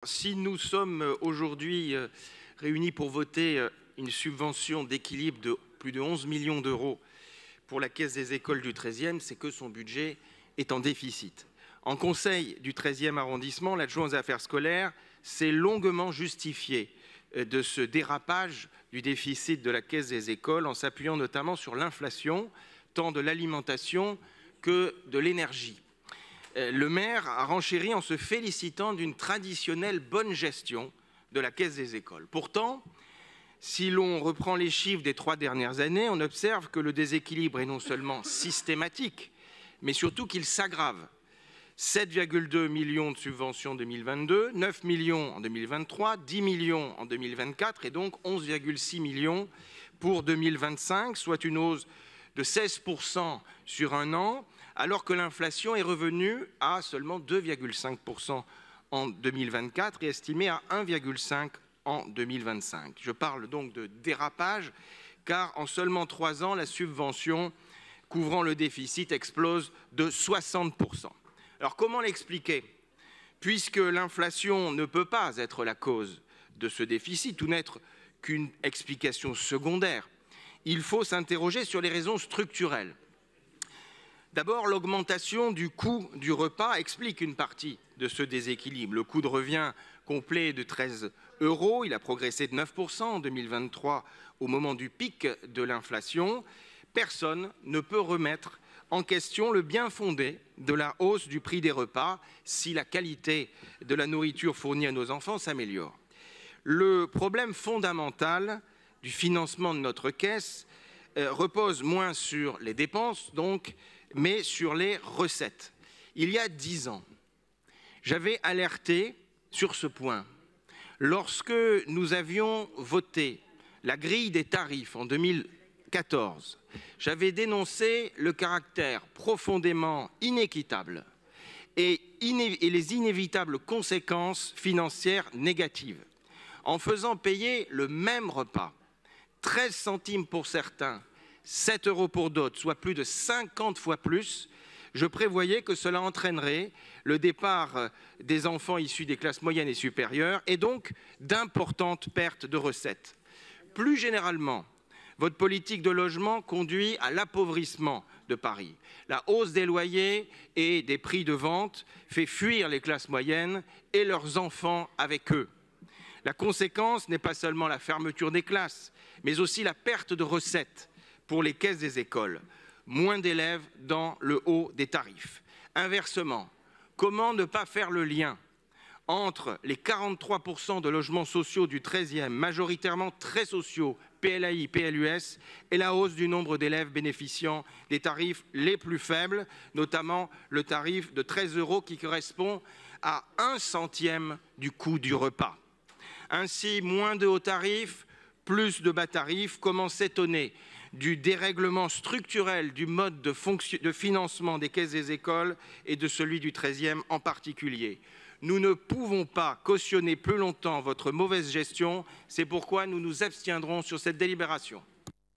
Si nous sommes aujourd'hui réunis pour voter une subvention d'équilibre de plus de 11 millions d'euros pour la Caisse des écoles du 13e, c'est que son budget est en déficit. En conseil du 13e arrondissement, l'adjoint aux affaires scolaires s'est longuement justifié de ce dérapage du déficit de la Caisse des écoles en s'appuyant notamment sur l'inflation, tant de l'alimentation que de l'énergie. Le maire a renchéri en se félicitant d'une traditionnelle bonne gestion de la Caisse des écoles. Pourtant, si l'on reprend les chiffres des 3 dernières années, on observe que le déséquilibre est non seulement systématique, mais surtout qu'il s'aggrave. 7,2 millions de subventions en 2022, 9 millions en 2023, 10 millions en 2024 et donc 11,6 millions pour 2025, soit une hausse de 16% sur un an, alors que l'inflation est revenue à seulement 2,5% en 2024 et estimée à 1,5% en 2025. Je parle donc de dérapage, car en seulement 3 ans, la subvention couvrant le déficit explose de 60%. Alors comment l'expliquer? Puisque l'inflation ne peut pas être la cause de ce déficit, ou n'être qu'une explication secondaire, il faut s'interroger sur les raisons structurelles. D'abord, l'augmentation du coût du repas explique une partie de ce déséquilibre. Le coût de revient complet est de 13 €, il a progressé de 9% en 2023 au moment du pic de l'inflation. Personne ne peut remettre en question le bien fondé de la hausse du prix des repas si la qualité de la nourriture fournie à nos enfants s'améliore. Le problème fondamental du financement de notre caisse repose moins sur les dépenses, donc, mais sur les recettes. Il y a 10 ans, j'avais alerté sur ce point. Lorsque nous avions voté la grille des tarifs en 2014, j'avais dénoncé le caractère profondément inéquitable et les inévitables conséquences financières négatives. En faisant payer le même repas, 13 centimes pour certains, 7 € pour d'autres, soit plus de 50 fois plus, je prévoyais que cela entraînerait le départ des enfants issus des classes moyennes et supérieures et donc d'importantes pertes de recettes. Plus généralement, votre politique de logement conduit à l'appauvrissement de Paris. La hausse des loyers et des prix de vente fait fuir les classes moyennes et leurs enfants avec eux. La conséquence n'est pas seulement la fermeture des classes, mais aussi la perte de recettes pour les caisses des écoles, moins d'élèves dans le haut des tarifs. Inversement, comment ne pas faire le lien entre les 43% de logements sociaux du 13e, majoritairement très sociaux, PLAI, PLUS, et la hausse du nombre d'élèves bénéficiant des tarifs les plus faibles, notamment le tarif de 13 € qui correspond à 1/100 du coût du repas. Ainsi, moins de hauts tarifs, plus de bas tarifs. Comment s'étonner du dérèglement structurel du mode de financement des caisses des écoles et de celui du 13e en particulier? Nous ne pouvons pas cautionner plus longtemps votre mauvaise gestion. C'est pourquoi nous nous abstiendrons sur cette délibération.